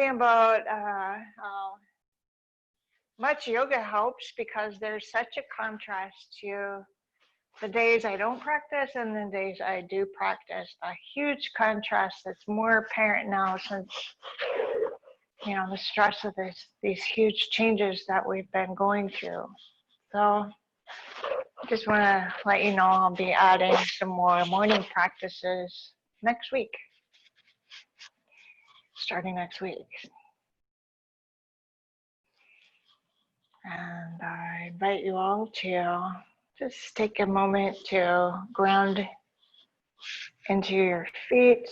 about how much yoga helps because there's such a contrast to the days I don't practice and the days I do practice. A huge contrast that's more apparent now since the stress of these huge changes that we've been going through. So I just want to let you know I'll be adding some more morning practices next week, starting next week. And I invite you all to just take a moment to ground into your feet.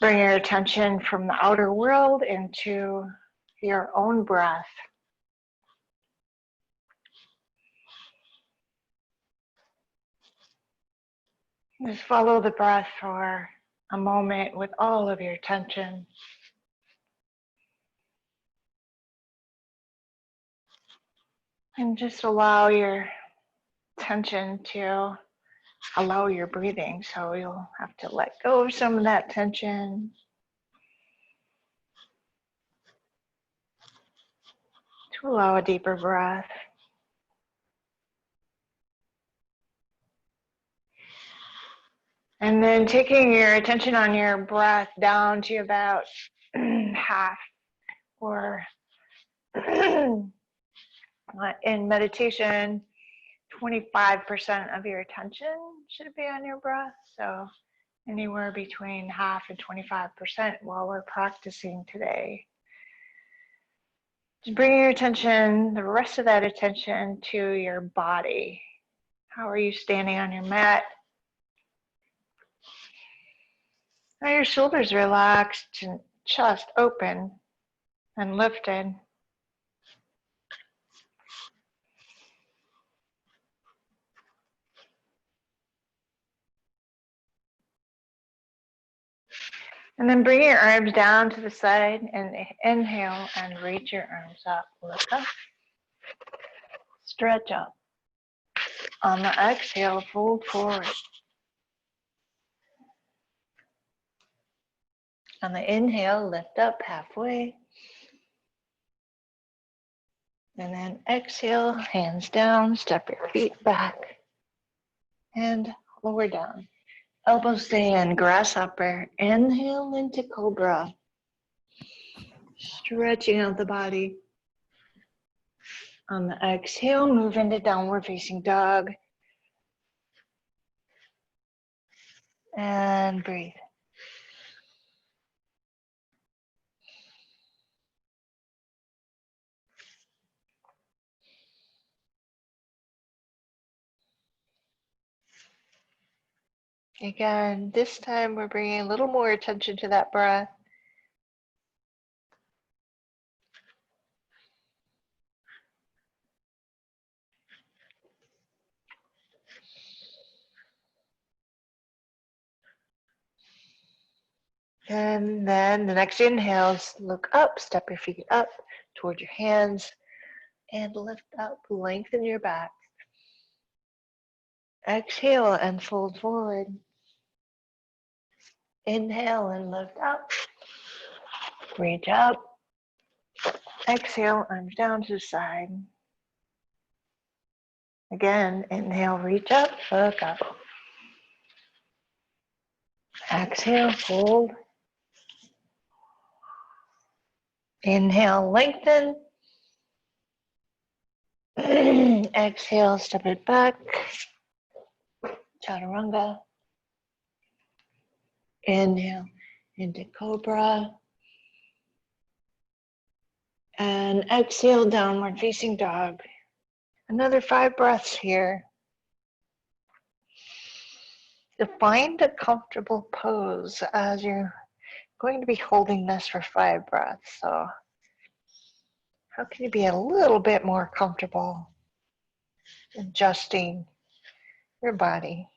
Bring your attention from the outer world into your own breath. Just follow the breath for a moment with all of your attention. And just allow your attention to allow your breathing. So you'll have to let go of some of that tension. To allow a deeper breath. And then taking your attention on your breath down to about half, or in meditation, 25% of your attention should be on your breath. So anywhere between half and 25% while we're practicing today. Just bring your attention, the rest of that attention, to your body. How are you standing on your mat? Are your shoulders relaxed and chest open and lifted? And then bring your arms down to the side and inhale and reach your arms up. Look up. Stretch up. On the exhale, fold forward. On the inhale, lift up halfway. And then exhale, hands down, step your feet back. And lower down. Elbows stay in, grasshopper. Inhale into cobra. Stretching out the body. On the exhale, move into downward facing dog. And breathe. Again, this time we're bringing a little more attention to that breath. And then the next inhales, look up, step your feet up toward your hands, and lift up, lengthen your back. Exhale and fold forward. Inhale and lift up. Reach up. Exhale, arms down to the side. Again, inhale, reach up, look up. Exhale, fold. Inhale, lengthen. Exhale, step it back. Chaturanga. Inhale into cobra. And exhale, downward facing dog. Another 5 breaths here. To find a comfortable pose as you're going to be holding this for 5 breaths. So how can you be a little bit more comfortable adjusting your body?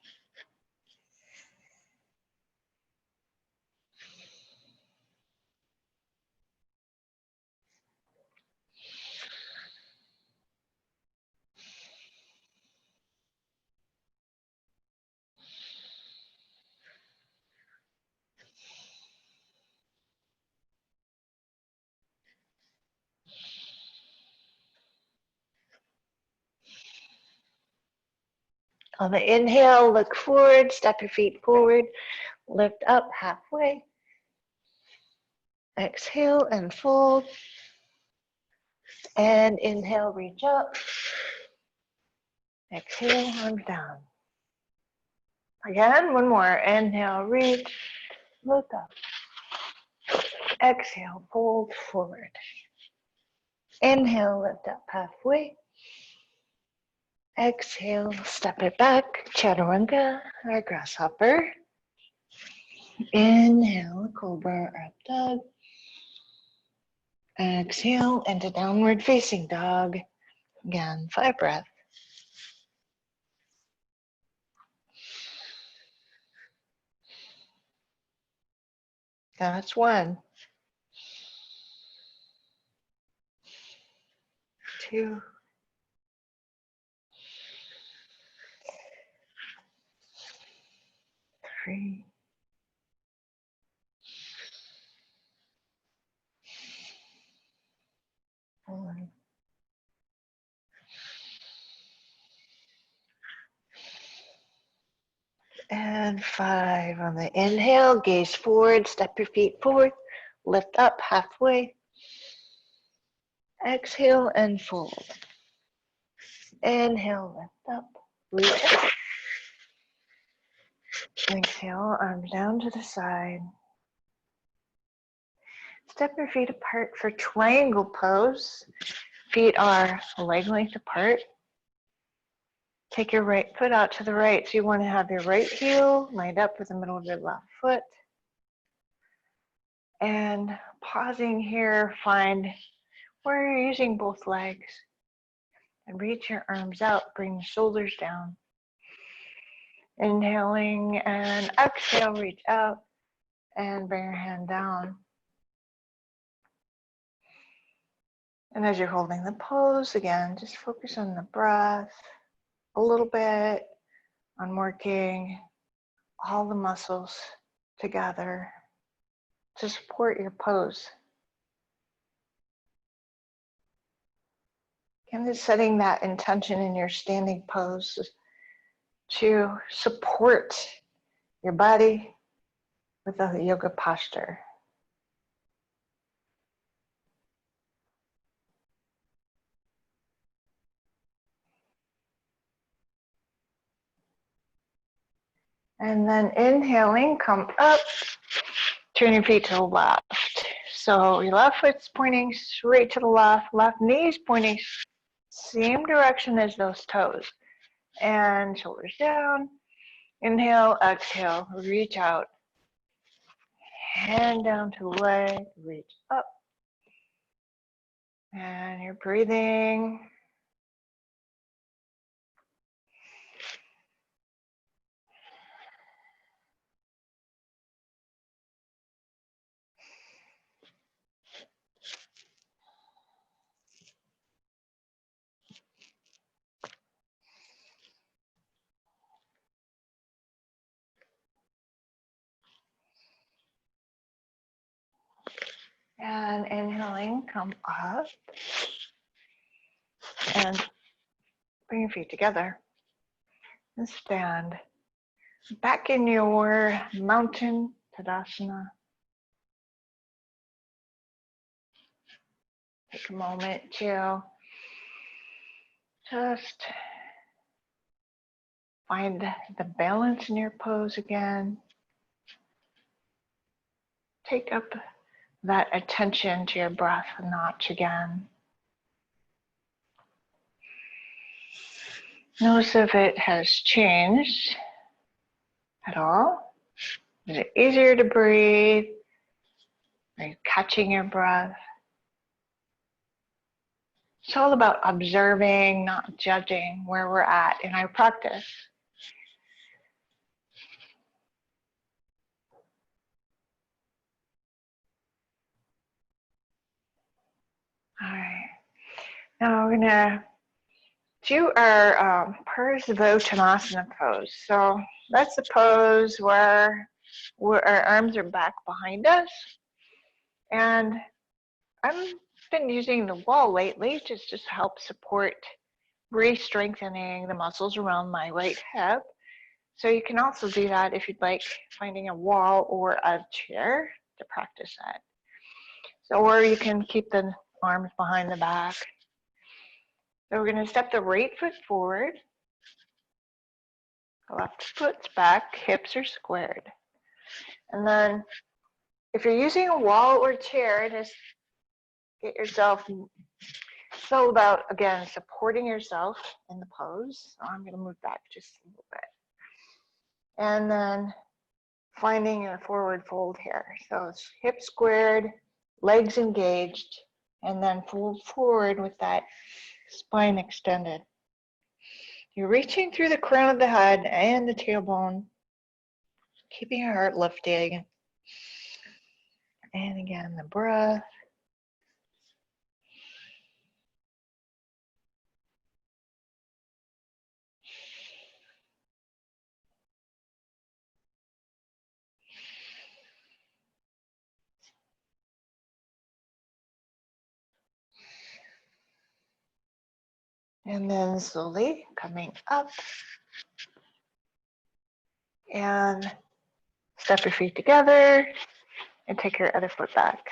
On the inhale, look forward, step your feet forward, lift up halfway. Exhale and fold. And inhale, reach up. Exhale, arms down. Again, one more. Inhale, reach, look up. Exhale, fold forward. Inhale, lift up halfway. Exhale, step it back, chaturanga or grasshopper. Inhale, cobra or up dog. Exhale into downward facing dog. Again, 5 breaths. That's 1, 2, 3, 4, and 5. On the inhale, gaze forward, step your feet forward, lift up halfway. Exhale and fold. Inhale, lift up, reach up. Exhale, arms down to the side. Step your feet apart for triangle pose. Feet are leg length apart. Take your right foot out to the right. So you want to have your right heel lined up with the middle of your left foot. And pausing here, find where you're using both legs. And reach your arms out, bring the shoulders down. Inhaling and exhale, reach out and bring your hand down. And as you're holding the pose, again, just focus on the breath a little bit, on working all the muscles together to support your pose. And just setting that intention in your standing pose to support your body with a yoga posture. And then inhaling, come up, turn your feet to the left. So your left foot's pointing straight to the left, left knee's pointing same direction as those toes. And shoulders down. Inhale, exhale, reach out. Hand down to the leg, reach up. And you're breathing. And inhaling, come up. And bring your feet together. And stand. Back in your mountain Tadasana. Take a moment to just find the balance in your pose again. Take up that attention to your breath a notch again. Notice if it has changed at all. Is it easier to breathe? Are you catching your breath? It's all about observing, not judging where we're at in our practice. All right. Now we're gonna do our Parsvottanasana pose. So that's the pose where our arms are back behind us. And I've been using the wall lately to just help support re-strengthening the muscles around my right hip. So you can also do that if you'd like, finding a wall or a chair to practice that. So, or you can keep the arms behind the back. So we're going to step the right foot forward. The left foot's back, hips are squared. And then if you're using a wall or chair, just get yourself so about, again, supporting yourself in the pose. So I'm going to move back just a little bit. And then finding a forward fold here. So it's hips squared, legs engaged, and then fold forward with that spine extended. You're reaching through the crown of the head and the tailbone, keeping your heart lifting. And again, the breath. And then slowly coming up and step your feet together and take your other foot back.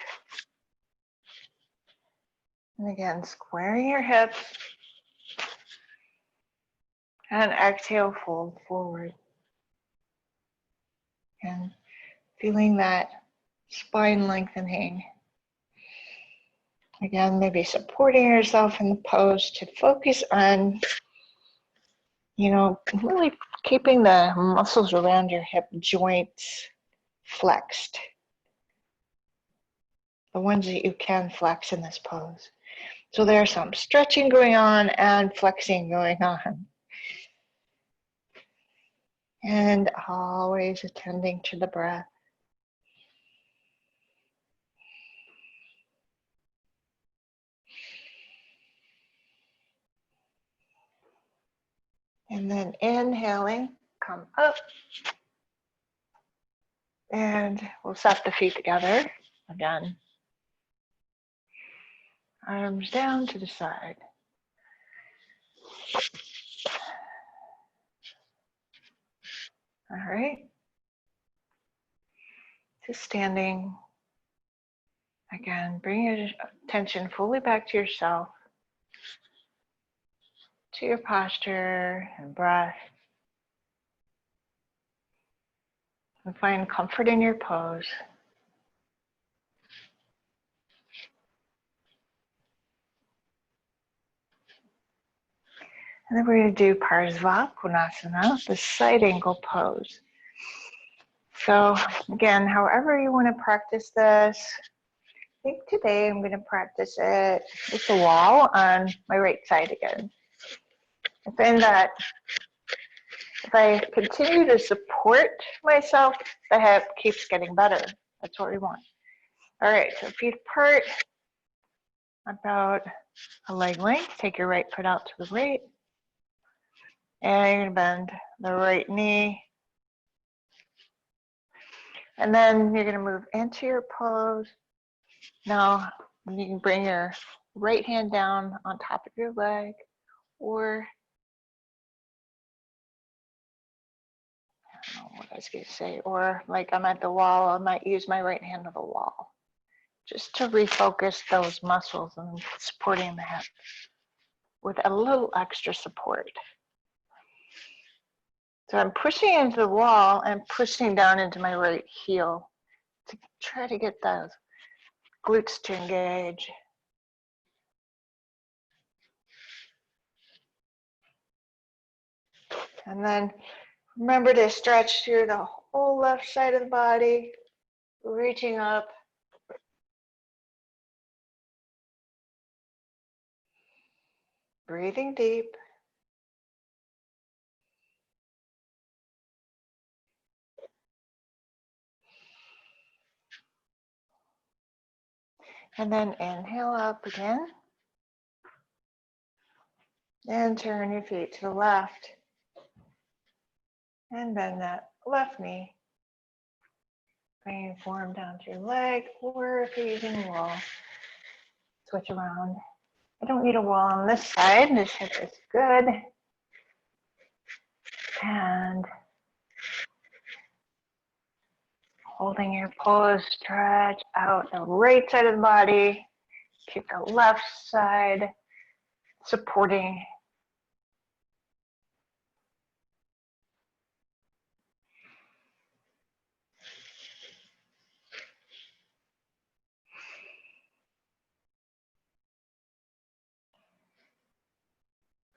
And again, squaring your hips and exhale, fold forward. And feeling that spine lengthening. Again, maybe supporting yourself in the pose to focus on, really keeping the muscles around your hip joints flexed. The ones that you can flex in this pose. So there's some stretching going on and flexing going on. And always attending to the breath. And then inhaling, come up. And we'll step the feet together again. Arms down to the side. All right. Just standing. Again, bring your attention fully back to yourself, to your posture and breath. And find comfort in your pose. And then we're going to do Parsvakonasana, the side angle pose. So again, however you want to practice this, I think today I'm going to practice it with the wall on my right side again. I find that if I continue to support myself, the hip keeps getting better. That's what we want. All right, so feet apart, about a leg length. Take your right foot out to the right. And you're going to bend the right knee. And then you're going to move into your pose. Now, you can bring your right hand down on top of your leg, or I don't know what I was going to say, or like I'm at the wall, I might use my right hand on the wall, just to refocus those muscles and supporting the hip with a little extra support. So I'm pushing into the wall and pushing down into my right heel to try to get those glutes to engage. And then remember to stretch through the whole left side of the body, reaching up. Breathing deep. And then inhale up again. And turn your feet to the left. And bend that left knee. Bring your form down to your leg, or if you're using the wall, switch around. I don't need a wall on this side. This hip is good. And holding your pose, stretch out the right side of the body. Keep the left side supporting.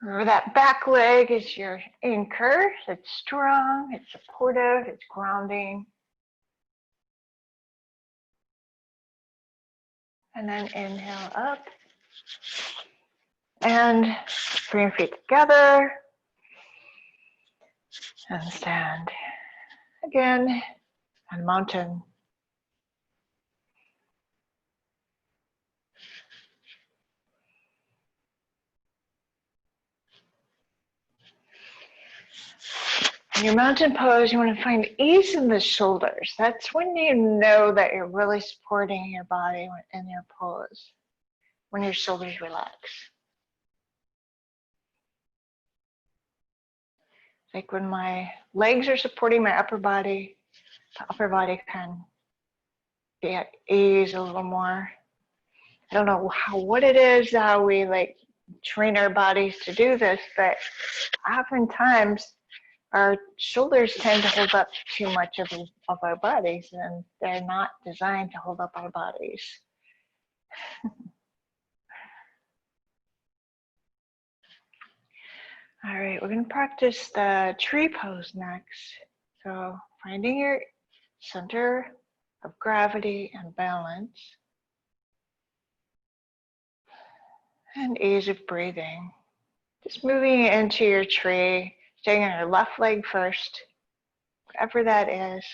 Remember that back leg is your anchor. It's strong, it's supportive, it's grounding. And then inhale up. And bring your feet together. And stand again on mountain. In your mountain pose, you want to find ease in the shoulders. That's when you know that you're really supporting your body in your pose, when your shoulders relax. Like when my legs are supporting my upper body, the upper body can be at ease a little more. I don't know what it is, how we like train our bodies to do this, but oftentimes our shoulders tend to hold up too much of our bodies, and they're not designed to hold up our bodies. All right, we're going to practice the tree pose next. So finding your center of gravity and balance, and ease of breathing. Just moving into your tree, staying on your left leg first, whatever that is.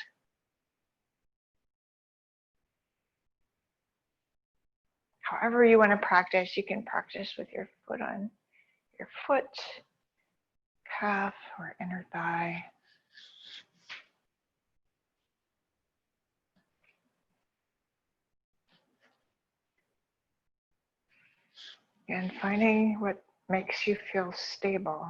However you want to practice, you can practice with your foot on your foot, calf, or inner thigh. And finding what makes you feel stable.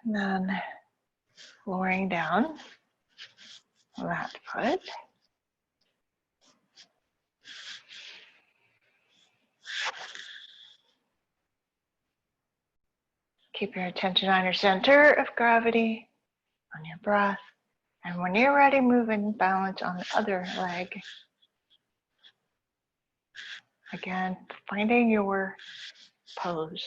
And then lowering down that foot. Keep your attention on your center of gravity, on your breath. And when you're ready, move and balance on the other leg. Again, finding your pose.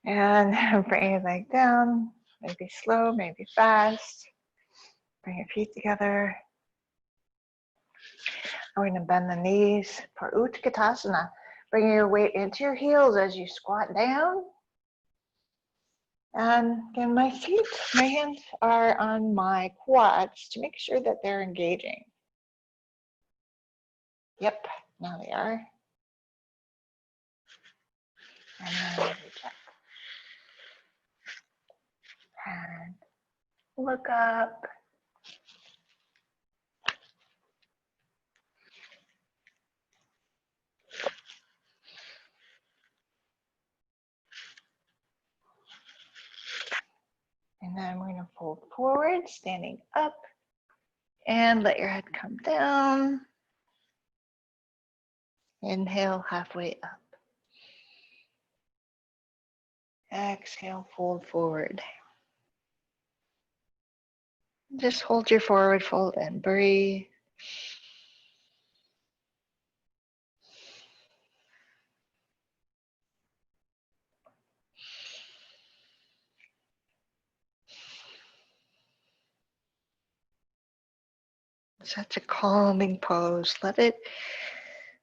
And bring your leg down, maybe slow, maybe fast. Bring your feet together. We're going to bend the knees for Utkatasana. Bring your weight into your heels as you squat down. And again, my hands are on my quads to make sure that they're engaging. Yep, now they are. And then check. And look up. And then we're going to fold forward, standing up. And let your head come down. Inhale, halfway up. Exhale, fold forward. Just hold your forward fold and breathe. Such a calming pose. Let it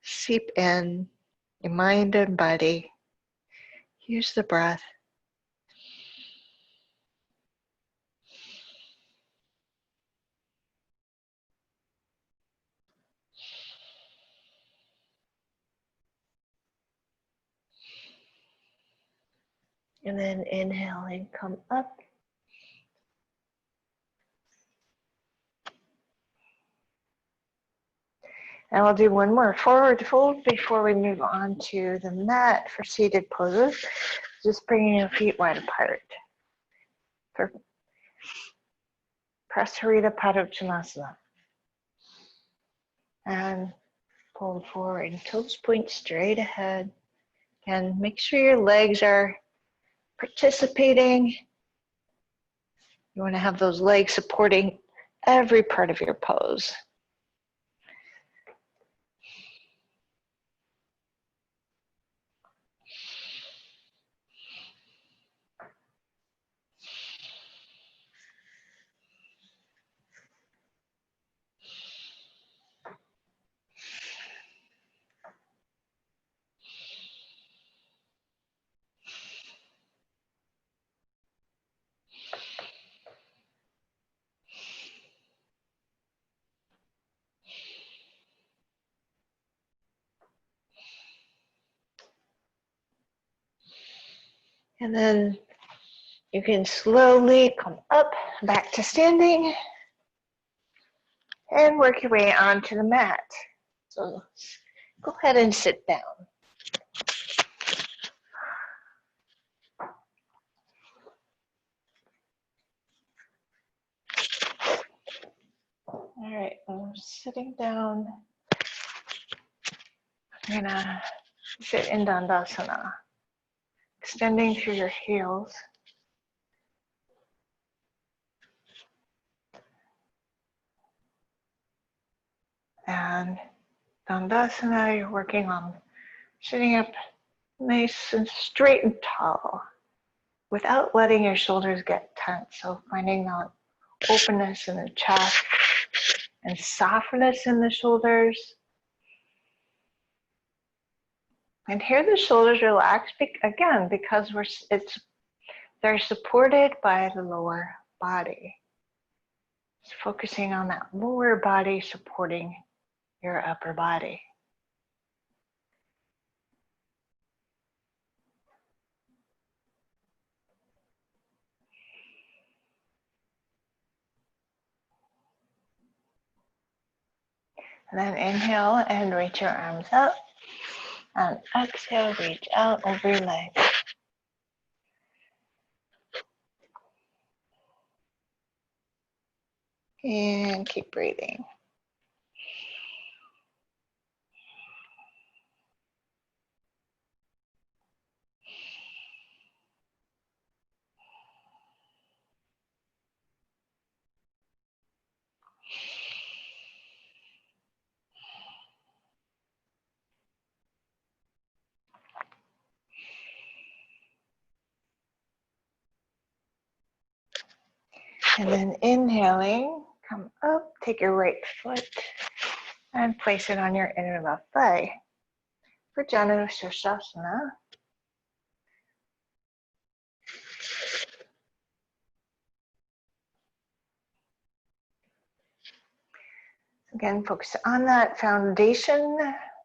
seep in your mind and body. Use the breath. And then inhaling, come up. And we'll do one more forward fold before we move on to the mat for seated poses. Just bringing your feet wide apart for Prasarita Padottanasana. And fold forward, toes point straight ahead. And make sure your legs are participating. You want to have those legs supporting every part of your pose. And then you can slowly come up, back to standing, and work your way onto the mat. So go ahead and sit down. All right, I'm sitting down. I'm gonna sit in Dandasana, extending through your heels. And Dandasana, you're working on sitting up nice and straight and tall without letting your shoulders get tense. So finding that openness in the chest and softness in the shoulders. And here the shoulders relax again because they're supported by the lower body. It's focusing on that lower body supporting your upper body. And then inhale and reach your arms up. And exhale, reach out over your legs. And keep breathing. And then inhaling, come up, take your right foot and place it on your inner left thigh for Janu Sirsasana. Again, focus on that foundation,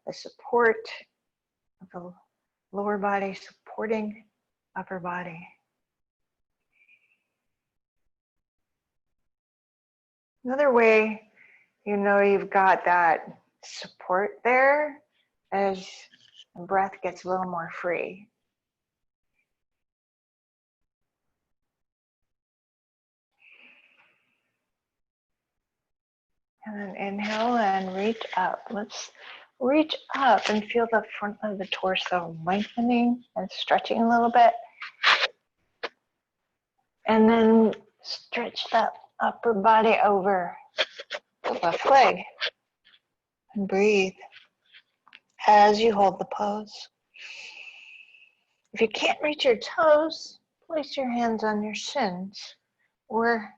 the support of the lower body supporting upper body. Another way you know you've got that support there as the breath gets a little more free. And then inhale and reach up. Let's reach up and feel the front of the torso lengthening and stretching a little bit. And then stretch that upper body over the left leg. And breathe as you hold the pose. If you can't reach your toes, place your hands on your shins or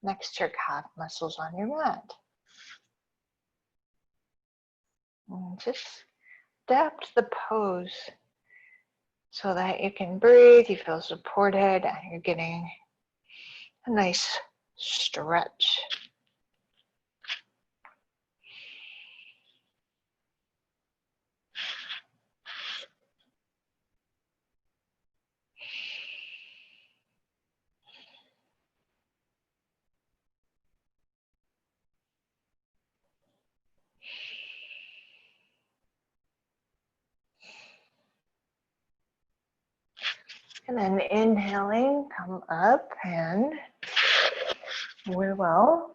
next to your calf muscles on your mat. And just adapt the pose so that you can breathe, you feel supported, and you're getting a nice stretch. And then inhaling, come up and we will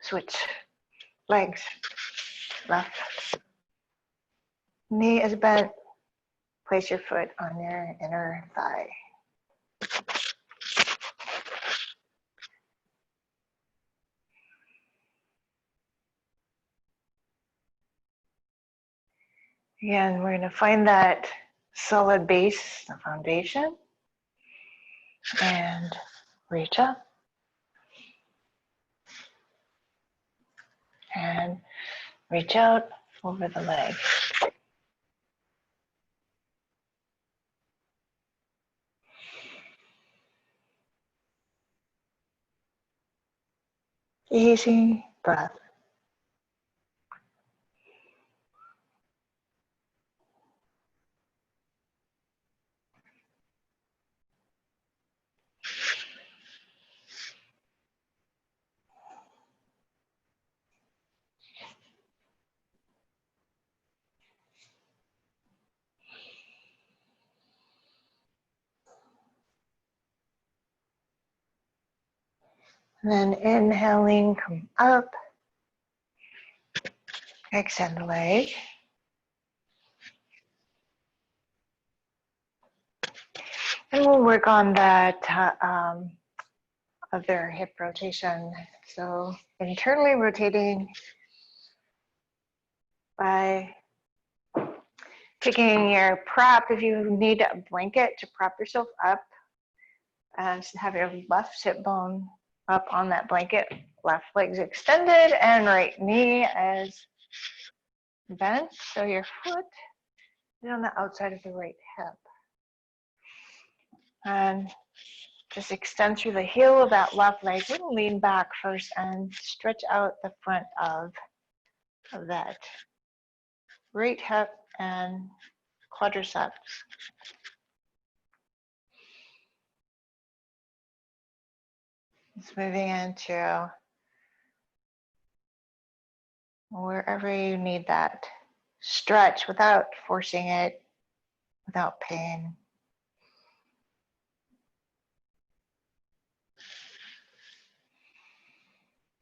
switch legs. Left knee is bent. Place your foot on your inner thigh. Again, we're going to find that solid base, the foundation, and reach up. And reach out over the leg. Easy breath. And then inhaling, come up. Extend the leg. And we'll work on that other hip rotation. So internally rotating by taking your prop, if you need a blanket to prop yourself up, have your left hip bone up on that blanket, left leg's extended, and right knee is bent, so your foot is on the outside of the right hip. And just extend through the heel of that left leg. We're going to lean back first and stretch out the front of that right hip and quadriceps. Just moving into wherever you need that stretch without forcing it, without pain.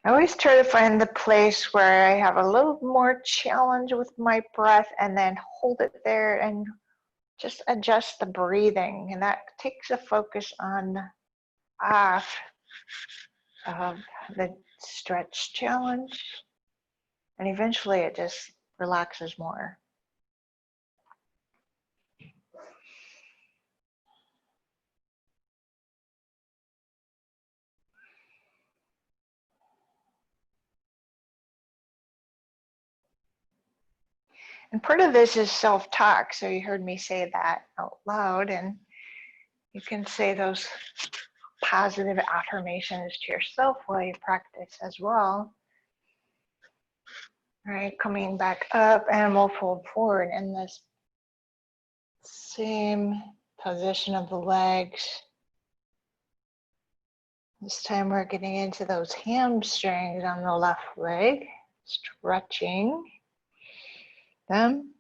I always try to find the place where I have a little more challenge with my breath and then hold it there and just adjust the breathing. And that takes a focus on off of the stretch challenge. And eventually it just relaxes more. And part of this is self-talk. So you heard me say that out loud, and you can say those positive affirmations to yourself while you practice as well. All right, coming back up, and we'll fold forward in this same position of the legs. This time we're getting into those hamstrings on the left leg, stretching them.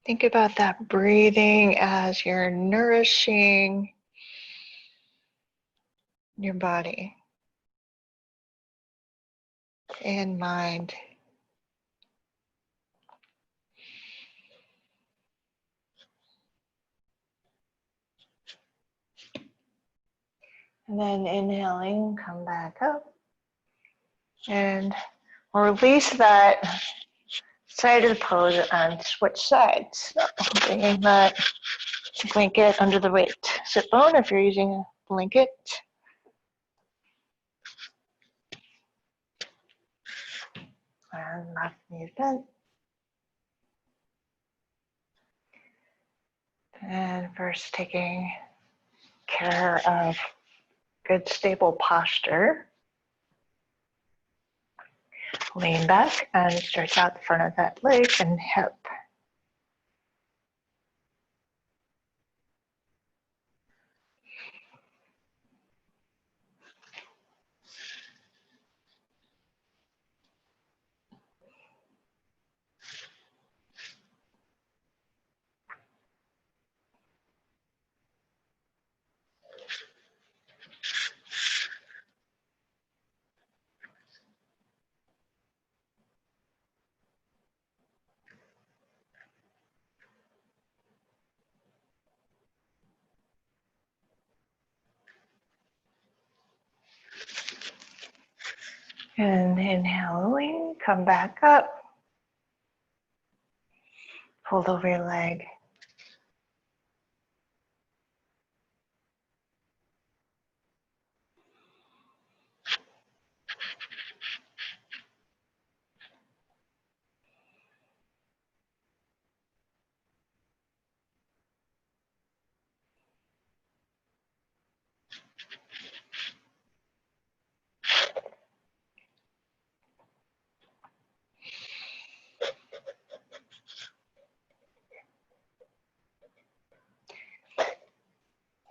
Think about that breathing as you're nourishing your body and mind. And then inhaling, come back up. And release that side of the pose and switch sides. So bringing that blanket under the right sit bone if you're using a blanket. And left knee bent. And first taking care of good stable posture. Lean back and stretch out the front of that leg and hip. And inhaling, come back up. Fold over your leg.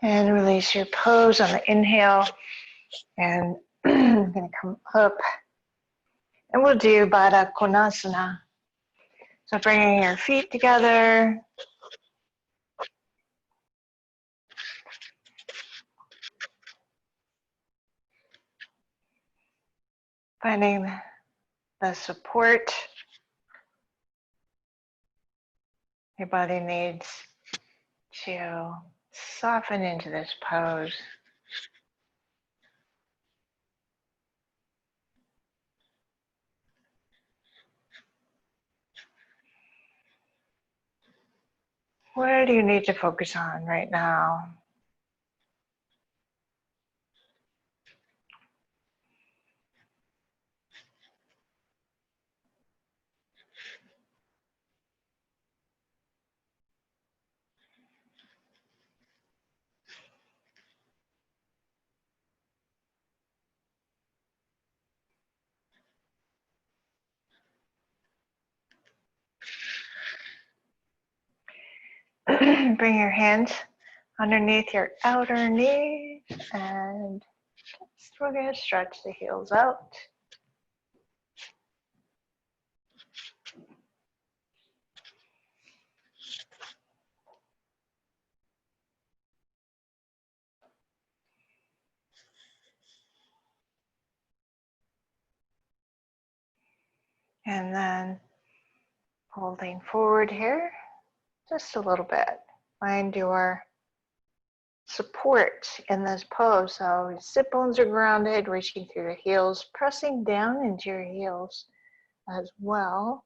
And release your pose on the inhale. And I'm going to come up. And we'll do Baddha Konasana. So bringing your feet together. Finding the support your body needs to soften into this pose. Where do you need to focus on right now? Bring your hands underneath your outer knee and we're going to stretch the heels out. And then holding forward here just a little bit. Find your support in this pose. So your sit bones are grounded, reaching through the heels, pressing down into your heels as well.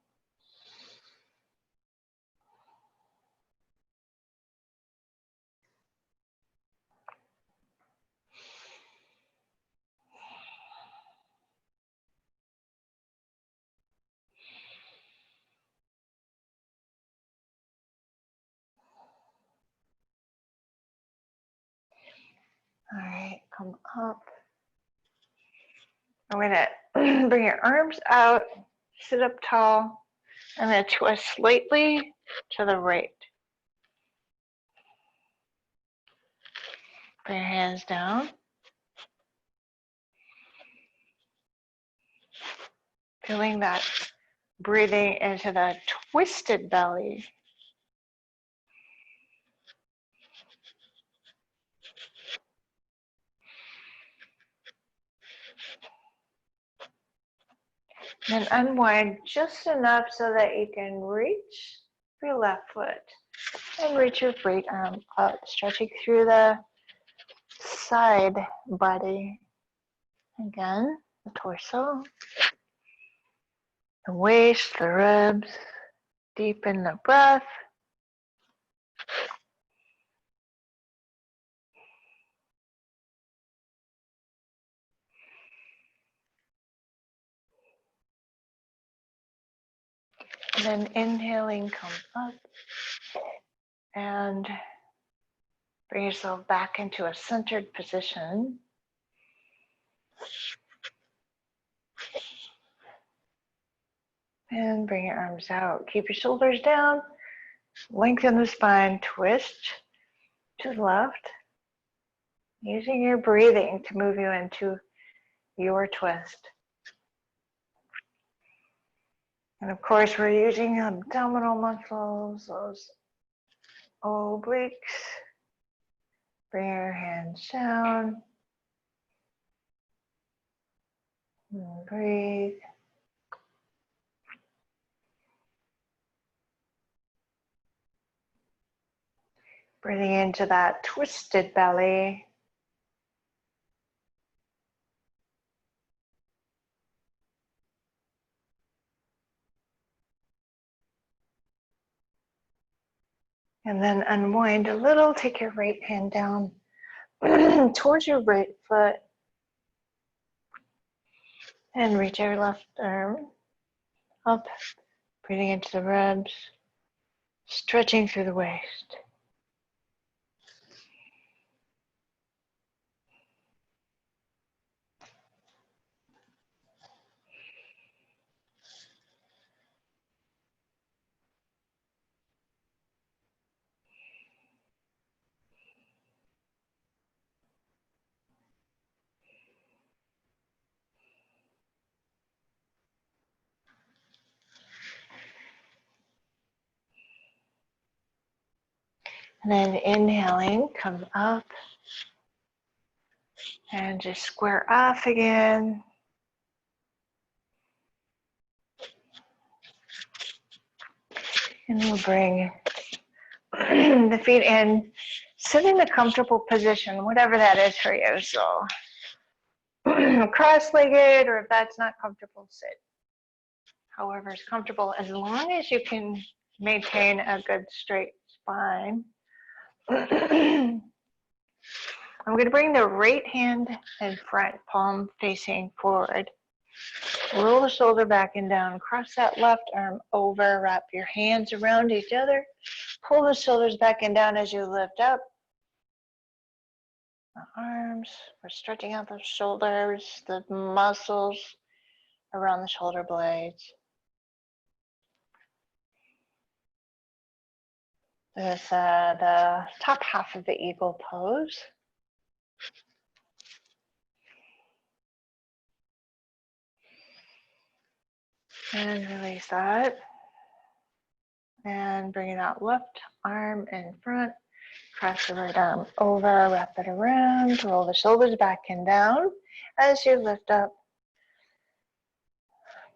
All right, come up. I'm gonna bring your arms out, sit up tall, and then twist slightly to the right. Bring your hands down. Feeling that breathing into the twisted belly. Then unwind just enough so that you can reach your left foot and reach your right arm up, stretching through the side body. Again, the torso, the waist, the ribs. Deepen the breath. And then inhaling, come up and bring yourself back into a centered position. And bring your arms out. Keep your shoulders down. Lengthen the spine. Twist to the left. Using your breathing to move you into your twist. And of course, we're using abdominal muscles, those obliques. Bring your hands down. And breathe. Breathing into that twisted belly. And then unwind a little. Take your right hand down towards your right foot. And reach your left arm up. Breathing into the ribs. Stretching through the waist. And then inhaling, come up. And just square off again. And we'll bring the feet in. Sit in a comfortable position, whatever that is for you. So cross-legged, or if that's not comfortable, sit however is comfortable, as long as you can maintain a good straight spine. I'm going to bring the right hand in front, palm facing forward. Roll the shoulder back and down. Cross that left arm over. Wrap your hands around each other. Pull the shoulders back and down as you lift up. The arms. We're stretching out the shoulders, the muscles around the shoulder blades. This the top half of the eagle pose. And release that. And bring that left arm in front. Cross the right arm over, wrap it around, roll the shoulders back and down as you lift up.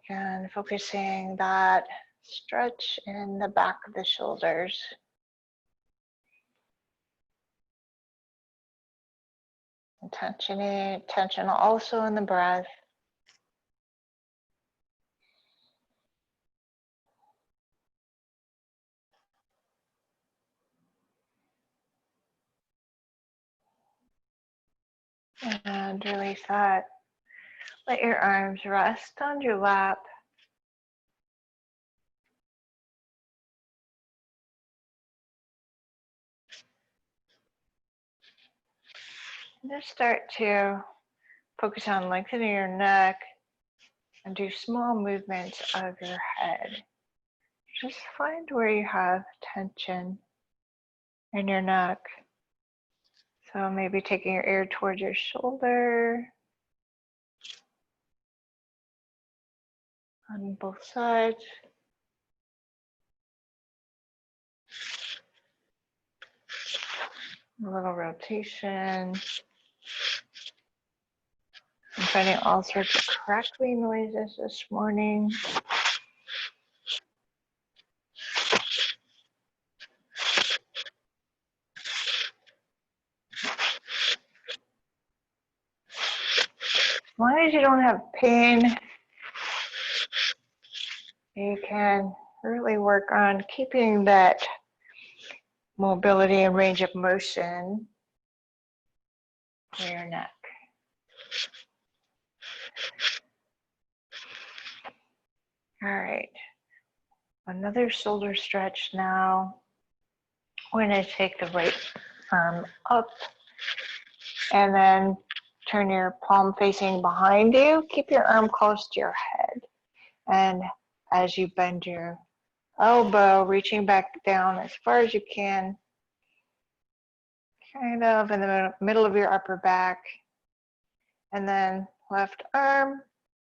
Again, focusing that stretch in the back of the shoulders. Tension also in the breath. And release that. Let your arms rest on your lap. And just start to focus on lengthening your neck and do small movements of your head. Just find where you have tension in your neck. So maybe taking your ear towards your shoulder on both sides. A little rotation. I'm finding all sorts of crackling noises this morning. As long as you don't have pain, you can really work on keeping that mobility and range of motion for your neck. All right, another shoulder stretch now. We're going to take the right arm up and then turn your palm facing behind you. Keep your arm close to your head. And as you bend your elbow, reaching back down as far as you can, kind of in the middle of your upper back. And then left arm,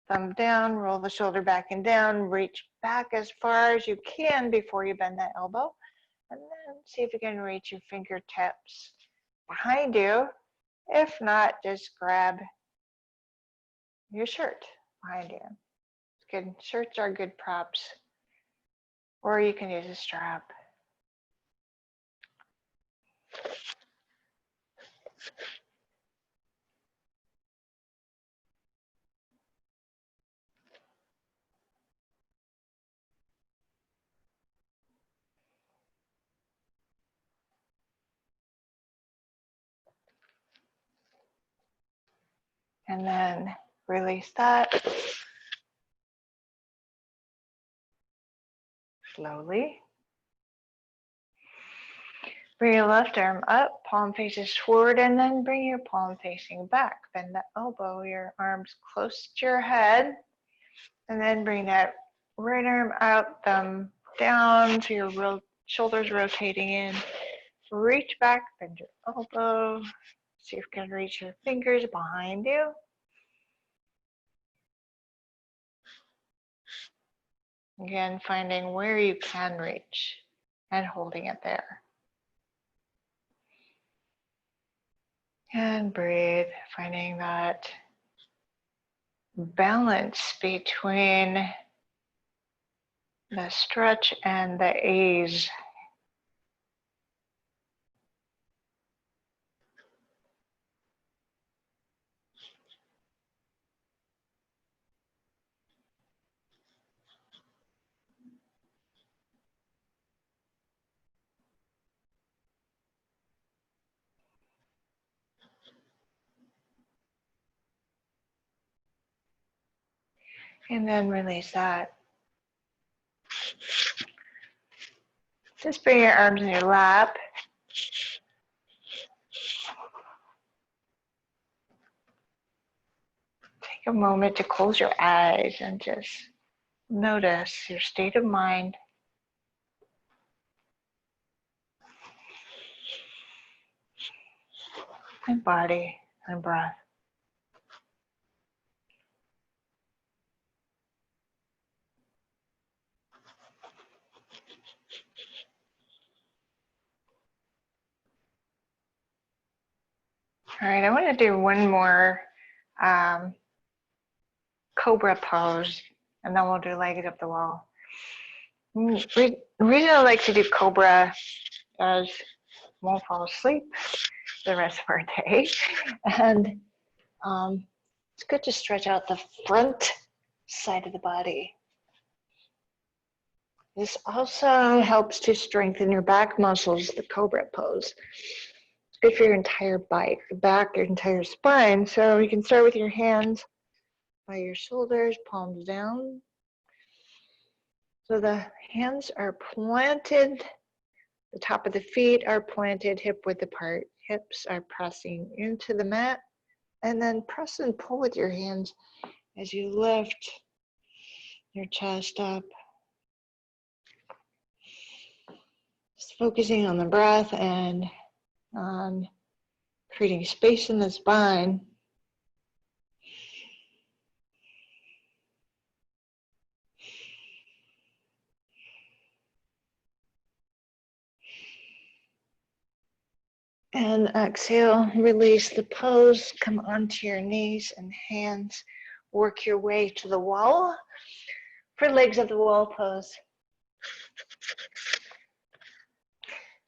thumb down, roll the shoulder back and down, reach back as far as you can before you bend that elbow. And then see if you can reach your fingertips behind you. If not, just grab your shirt behind you. It's good. Shirts are good props. Or you can use a strap. And then release that. Slowly. Bring your left arm up, palm faces forward, and then bring your palm facing back. Bend the elbow, your arms close to your head, and then bring that right arm out, thumb down, so your shoulders rotating in. Reach back, bend your elbow. See if you can reach your fingers behind you. Again, finding where you can reach and holding it there. And breathe, finding that balance between the stretch and the ease. And then release that. Just bring your arms in your lap. Take a moment to close your eyes and just notice your state of mind. And body and breath. All right, I want to do one more cobra pose, and then we'll do legs up the wall. The reason I like to do cobra is won't fall asleep the rest of our day, and it's good to stretch out the front side of the body. This also helps to strengthen your back muscles, the cobra pose. It's good for your entire body, the back, your entire spine. So you can start with your hands by your shoulders, palms down. So the hands are planted, the top of the feet are planted hip width apart. Hips are pressing into the mat. And then press and pull with your hands as you lift your chest up. Just focusing on the breath and on creating space in the spine. And exhale, release the pose, come onto your knees and hands. Work your way to the wall for legs of the wall pose.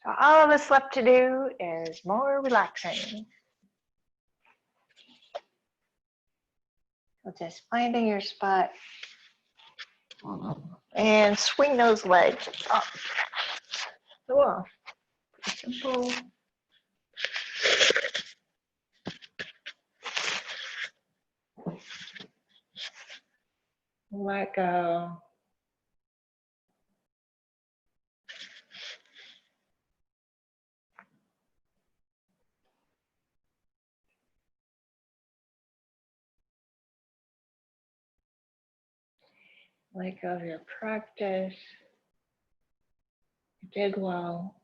So all of us left to do is more relaxing. So just finding your spot and swing those legs up the wall. Simple. Let go. Let go of your practice. You did well.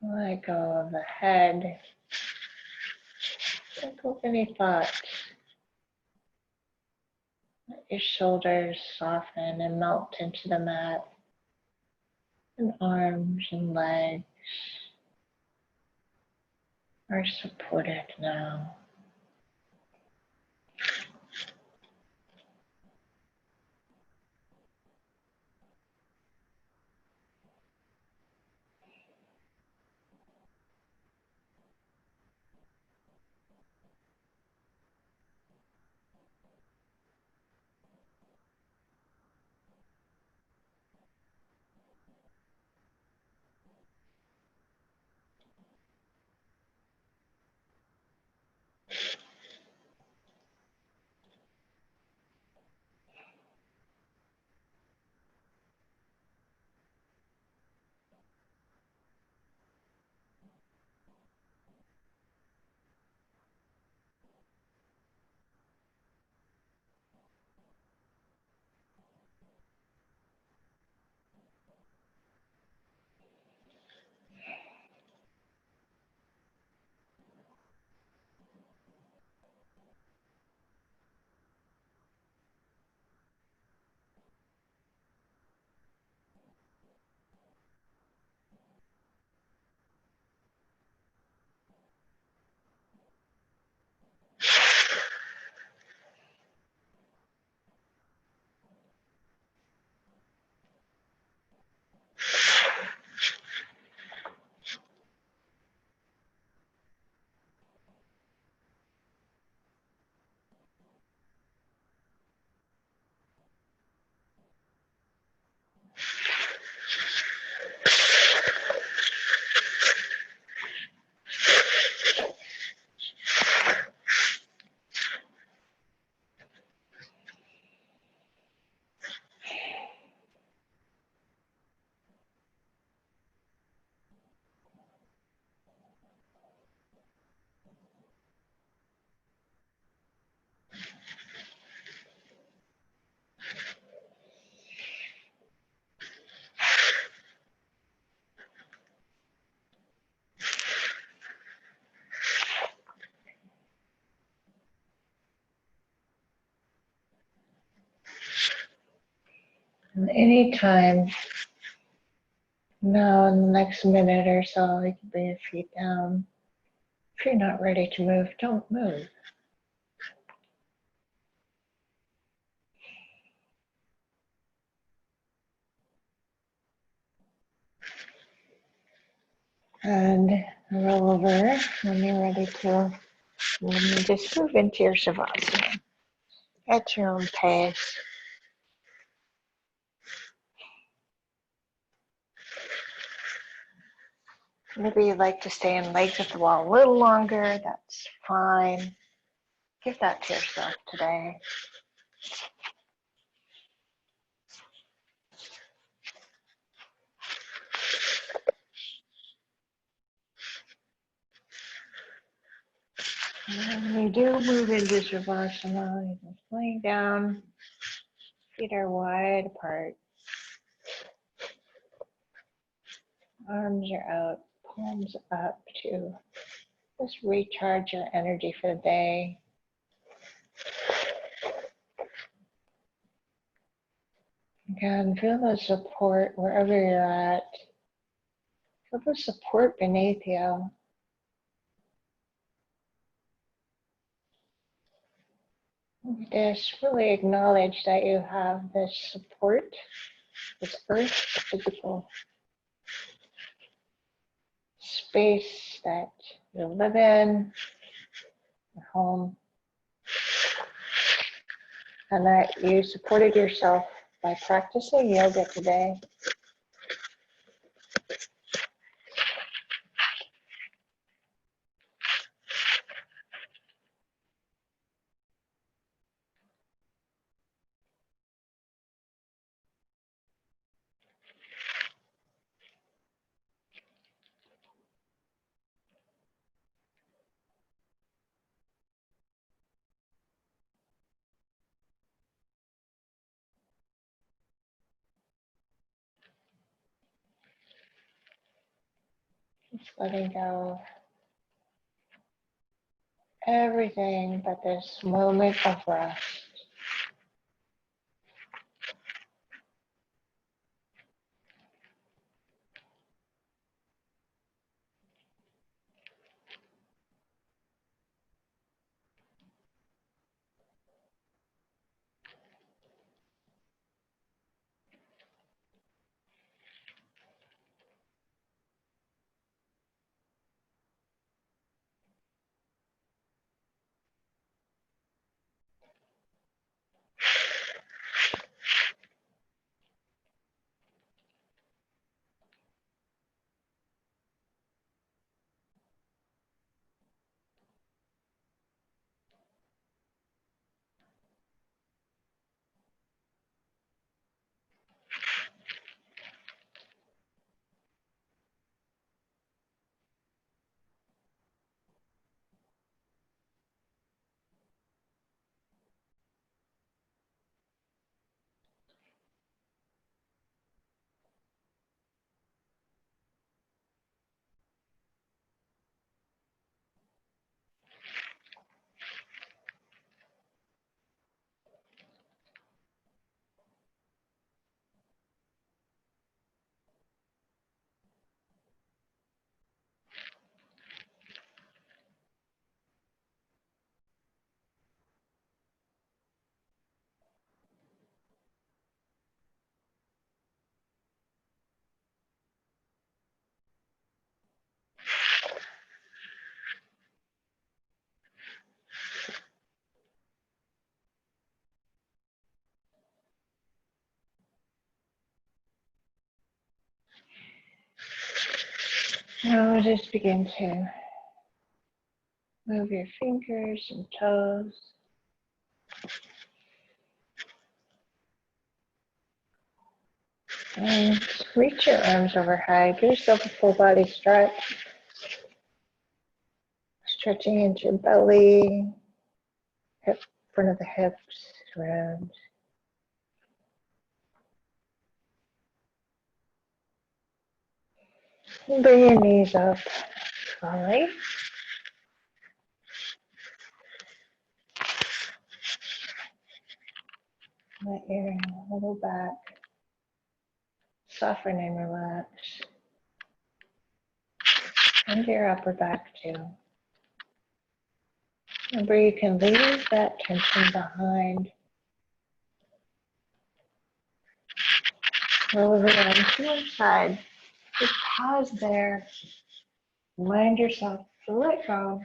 Let go of the head. Let go of any thoughts. Let your shoulders soften and melt into the mat. And arms and legs are supported now. And anytime now in the next minute or so, you can lay your feet down. If you're not ready to move, don't move. And roll over when you're ready to. And then you just move into your Savasana at your own pace. Maybe you'd like to stay in legs at the wall a little longer. That's fine. Give that to yourself today. And when you do move into Savasana, you're just laying down. Feet are wide apart. Arms are out, palms up too. Just recharge your energy for the day. Again, feel the support wherever you're at. Feel the support beneath you. Just really acknowledge that you have this support, this earth, physical space that you live in, your home, and that you supported yourself by practicing yoga today. Just letting go everything but this moment of rest. Now just begin to move your fingers and toes. And reach your arms overhead. Give yourself a full body stretch. Stretching into your belly, front of the hips, ribs. And bring your knees up slowly. Let your little back soften and relax. And your upper back too. Remember, you can leave that tension behind. Roll over to one side. Just pause there. Remind yourself to let go.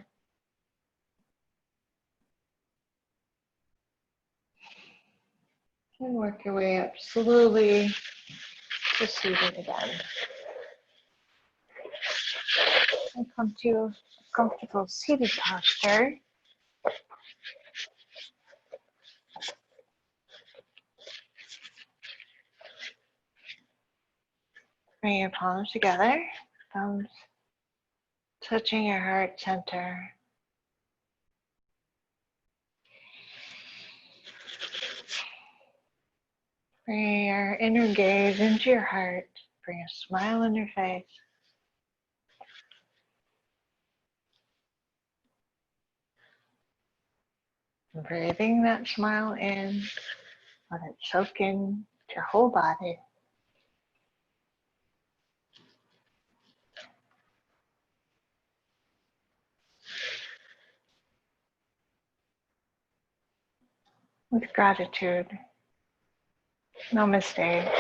And work your way up slowly to seated again. And come to a comfortable seated posture. Bring your palms together, thumbs touching your heart center. Bring your inner gaze into your heart. Bring a smile on your face. Breathing that smile in, let it soak in to your whole body. With gratitude. Namaste.